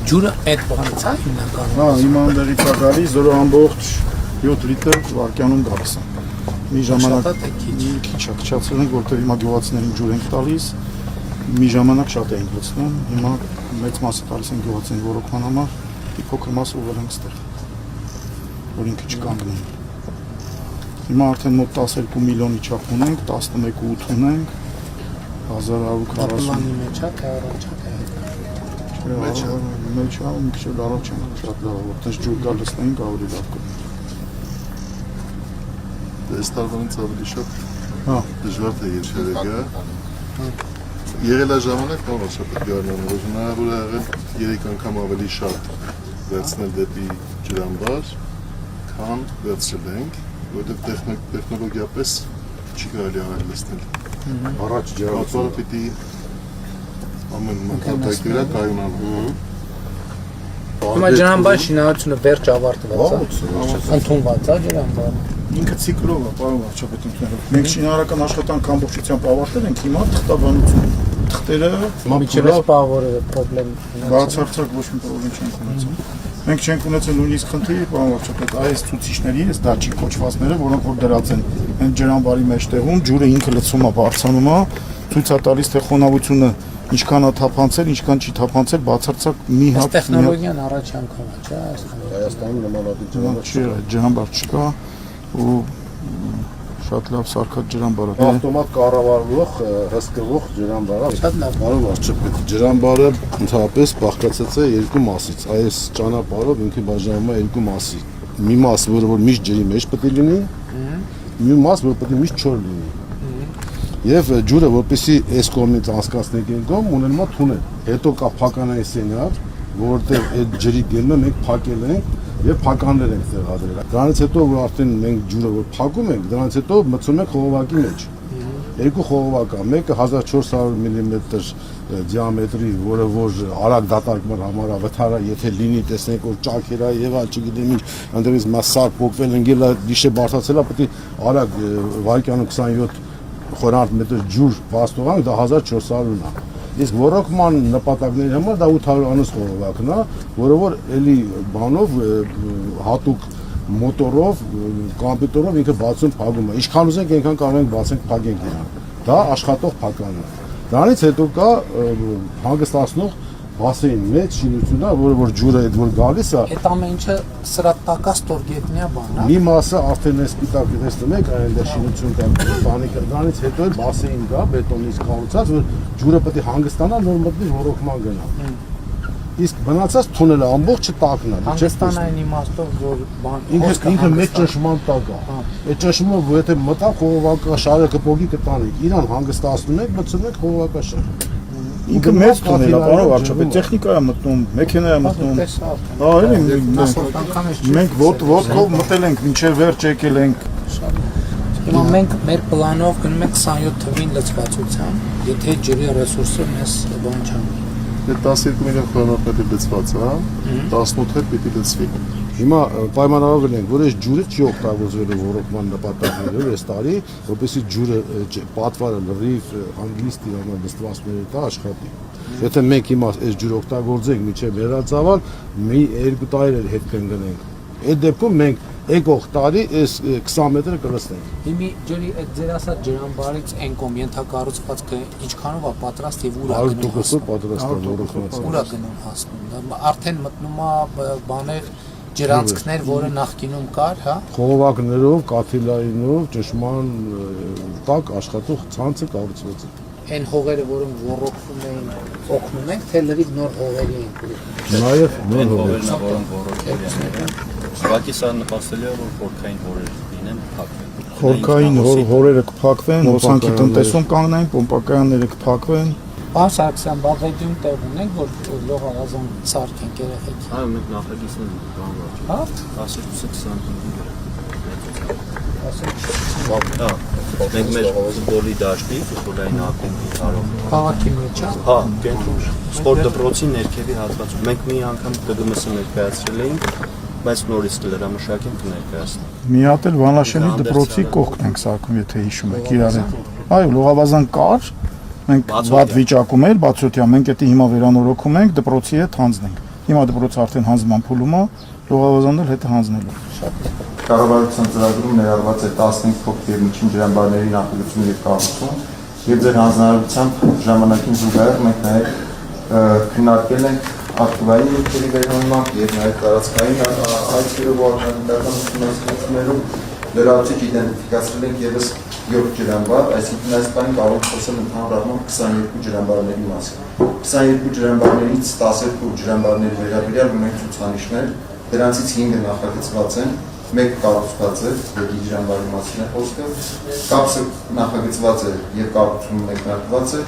ջուրը այդ բանից է հիմնականում։ Հա, հիմա անդերից է գալիս 0.7 լիտր վարկյանում գալիս է։ Մի ժամանակ քիչ է քչացրել ենք, որտեղ հիմա գյուղացիներին ջուր ենք տալիս։ Մի ժամանակ շատ էինք լցնում, հիմա մեծ մասը տալիս ենք գյուղացիներին ոռոգման համար, փոքր մասը ուղղել ենք ստեղ, որ ինքը չկանգնի։ Հիմա արդեն մոտ 12 միլիոնի չափ ունենք, 11.8 ունենք, 1140։ Պլանի մեջ է, թե առաջ է։ Մեջ է, մի քիչ առաջ ենք, շատ լավ, որտեղ ջուր գա լցնենք ավելի լավ կլինի։ Այս տարվանից ավելի շատ դժվար թե երջերը գա։ Եղել է ժամանակ, բանով շատ գարնան, որ հնարավոր է եղել 3 անգամ ավելի շատ վերցնել դեպի ջրամբար, քան վերցրել ենք, որովհետև տեխնոլոգիապես չի կարելի արել լցնել։ Առաջ ջրամբարը պիտի ամեն մակարդակի վրա կայունանա։ Հիմա ջրամբարի շինարարությունը վերջ ավարտված է։ Ընդունված է ջրամբարը։ Ինքը ցիկլով է, պարոն վարչապետ ընդունելով։ Մենք շինարարական աշխատանք ամբողջությամբ ավարտել ենք, հիմա թղթաբանություն։ Թղթերը միջև սպավորը պրոբլեմ։ Բացարձակ ոչ մի պրոբլեմ չենք ունեցել։ Մենք չենք ունեցել նույնիսկ խնդիր, պարոն վարչապետ, այս ցուցիչների, այս դաչի կոչվածները, որոնք որ դրած են այն ջրամբարի մեջտեղում, ջուրը ինքը լցում է, բարձրանում է, ցույց է տալիս թե խոնավությունը ինչքան է թափանցել, ինչքան չի թափանցել, բացարձակ մի հատ տեխնոլոգիան առաջ անգամ է, չէ՞, Հայաստանում նմանատիպ ջրամբար չկա ու շատ լավ սարքած ջրամբար է։ ավտոմատ կառավարվող, հսկվող ջրամբար է։ Շատ լավ։ Պարոն վարչապետ, ջրամբարը ընդհանրապես բաղկացած է երկու մասից։ Այս ճանապարհով ինքը բաժանվում է երկու մասի։ Մի մաս, որ միշտ ջրի մեջ պետք է լինի, մի մաս, որ պետք է միշտ չոր լինի։ Եվ ջուրը, որպեսզի այս կողմից անցկացնենք այն կողմ, ունենում է թունել։ Հետո կա փականային սենյակ, որտեղ այդ ջրի գելը մենք փակել ենք եւ փականներ ենք տեղադրել։ Դրանից հետո որ արդեն մենք ջուրը որ փակում ենք, դրանից հետո մտցնում ենք խողովակի մեջ։ Երկու խողովակ կա, մեկը 1400 մմ դիամետրի, որը որ արագ դատարկման համար է, վթարը եթե լինի, տեսնենք որ ճաքեր է եւ չգիտեմ ինչ, այնտեղից մասակ փոկվել ընկել է, դիշը բարձրացել է, պետք է արագ վարկյանում 27 խորանարդ մետր ջուր վաստողանք, դա 1400-ն է։ Իսկ ոռոգման նպատակների համար դա 800-անոց խողովակն է, որը որ էլի բանով հատուկ մոտորով, կոմպյուտերով ինքը բացում փակում է։ Ինչքան ուզենք, այնքան կարող ենք բացենք, փակենք իրան։ Դա աշխատող փական է։ Դրանից հետո կա հանգստացնող բասեին մեջ շինությունն է, որը որ ջուրը այդ որ գալիս է։ Այդ ամեն ինչը սրա տակած տորգետնյա բան է։ Մի մասը արդեն է սպիտակ տեսնում եք, այնտեղ շինություն կա, բանիկը, դրանից հետո էլ բասեին կա, բետոնից կառուցած, որ ջուրը պետք է հանգստանա, նոր մտնի ոռոգման գնա։ Իսկ մնացած թունելը ամբողջը տակն է։ Հանգստանային իմաստով, որ բան ինքը մեծ ճնշման տակ է։ Այդ ճնշումը, որ եթե մտա խողովակաշարը կփոկի կտանեք, իրան հանգստացնում եք, մտցնում եք խողովակաշարը։ Ինքը մեծ թունել է, պարոն վարչապետ, տեխնիկա է մտնում, մեքենա է մտնում։ Հա, էլի մենք ոտքով մտել ենք, մինչև վերջ եկել ենք։ Հիմա մենք մեր պլանով գնում ենք 27 թվին լցվածությամբ, եթե ջրի ռեսուրսը մեզ բան չանի։ Այդ 12 միլիոն խորանարդ լցված է, 18-ը պիտի լցվի։ Հիմա պայմանավորվել ենք, որ այս ջուրը չի օգտագործվելու ոռոգման նպատակներով այս տարի, որպեսզի ջուրը պատվարը լրիվ հանգիստ իրանալ նստվածքների տա աշխատի։ Եթե մենք հիմա այս ջուրը օգտագործենք մինչև վերածավալ, մի 2 տարի հետ կընկնենք։ Այդ դեպքում մենք եկող տարի այս 20 մետրը կլցնենք։ Հիմի ջրի այդ ձեր ասած ջրամբարից այն կողմ ենթակառուցվածքը ինչքանով է պատրաստ եւ ուր է գնում։ 100% պատրաստ է ոռոգված։ Ուր է գնում հասնում։ Արդեն մտնում է բաներ ջրանցքներ, որը նախկինում կար, հա։ Խողովակներով, կաթիլայինով, ճշման տակ աշխատող ցանցը կառուցված է։ Այն հողերը, որոնք ոռոգվում էին, օգնում ենք, թե լրիվ նոր հողերի ենք։ Նաև նոր հողեր։ Որոնք ոռոգել են։ Ուղղակի սա նպաստելի է, որ խորքային հորեր լինեն, փակվեն։ Խորքային հորերը կփակվեն, հոսանքի տնտեսում կանգնեն, պոմպակայանները կփակվեն։ Պարոն Սարգսյան, բաղեդյուն տեղ ունենք, որ լողավազան սարքենք երեխեք։ Այո, մենք նախագիծն ենք կանված։ Հա? 10-25 Մենք մեր ֆուտբոլի դաշտի, ֆուտբոլային ակումբի հարով։ Քաղաքի մեջ է։ Հա, կենտրոն սպորտ դպրոցի ներքևի հատվածում։ Մենք մի անգամ ԿԳՄՍ ներկայացրել էինք, բայց նորից կլրամշակենք կներկայացնենք։ Մի հատ էլ Վանաշենի դպրոցի կողքն ենք սարքում, եթե հիշում եք իրար։ Այո, լողավազան կար, մենք վատ վիճակում էր, բացօթյա, մենք դա հիմա վերանորոգում ենք, դպրոցի հետ հանձնենք։ Հիմա դպրոցը արդեն հանձնման փուլում է, լողավազանն էլ հետը հանձնելու։ Կառավարության ծրագրում ներառված է 15 փոքր եւ միջին ջրամբարների նախագծում եւ կառուցում, եւ ձեր հանձնարարությամբ ժամանակին զուգահեռ մենք նաեւ քննարկել ենք ակտիվային նյութերի վերանորոգում եւ նաեւ տարածքային այցերով organization ուսումնասիրություններում լրացուցիչ իդենտիֆիկացրել ենք եւս 7 ջրամբար, այսինքն այս բանը կարող ենք խոսել ընդհանուր առմամբ 22 ջրամբարների մասին։ 22 ջրամբարներից 12 ջրամբարների վերաբերյալ ունենք ցուցանիշներ, դրանցից 5-ը նախագծված են, մեկ կառուցված է, երկի ջրամբարի մասին է խոսքը, կապսը նախագծված է եւ կառուցումը մեկնարկված է,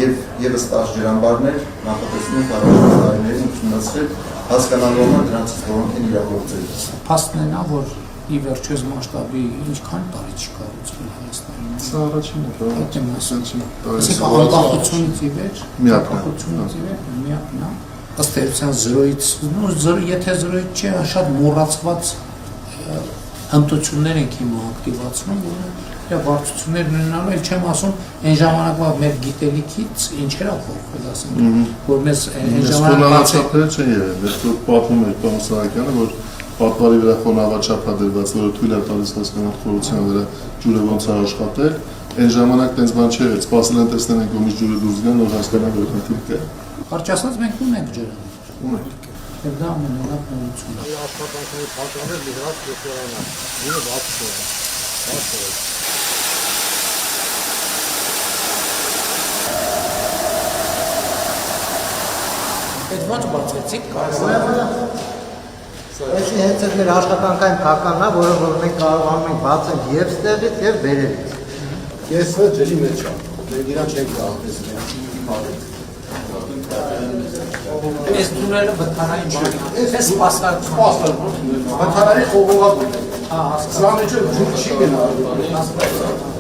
եւ եւս 10 ջրամբարներ նախատեսվում են առաջին տարիներին ուսումնասիրել, հասկանալու համար դրանցից որոնք են իրագործել։ Փաստն է նա, որ ի վերջոս մասշտաբի ինչքան տարի չկառուցվել Հայաստանում։ Սա առաջինն է, Այդ եմ ասում։ Այսինքն անկախությունից ի վեր, Միակն է։ անկախությունից ի վեր միակն է։ Ըստ էության 0-ից, եթե 0-ից չէ, շատ մոռացված հմտություններ ենք հիմա ակտիվացնում, որը բարդություններ ունենալու, էլ չեմ ասում, այն ժամանակվա մեր գիտելիքից ինչեր ա փոխվել, ասենք, որ մեզ այն ժամանակացածները չեն եղել, դեռ պատմում էր պարոն Սահակյանը, որ պատվարի վրա խոնավաճապ է դրված, որը թույլ է տալիս հասկանալ խորության վրա ջուրը ոնց է աշխատել, այն ժամանակ տենց բան չէր, սպասել են տեսնեն են կողմից ջուրը դուրս գան, որ հասկանան որ խնդիր կա։ Կարճ ասած մենք ունենք ջրը։ Ունենք։ Եվ դա ամենալավ նորությունն է։ Աշխատանքների պատճառով լիհրած դեպքերանա։ Ինը բացը։ Այդ ոչ բացեցիք, կարող Այսի հենց այդ մեր աշխատանքային փականն է, որը որ մենք կարողանում ենք բացել եւ ստեղից եւ վերևից։ Կեսը ջրի մեջ է։ Մենք իրան չենք կարող տեսնել։ Այս դուրերը վթարային բանի։ Այս սպասարկում։ Սպասարկում։ Վթարանի խողովակ։ Հա, հասկացա։ Սա մեջ ջուր չի գնա։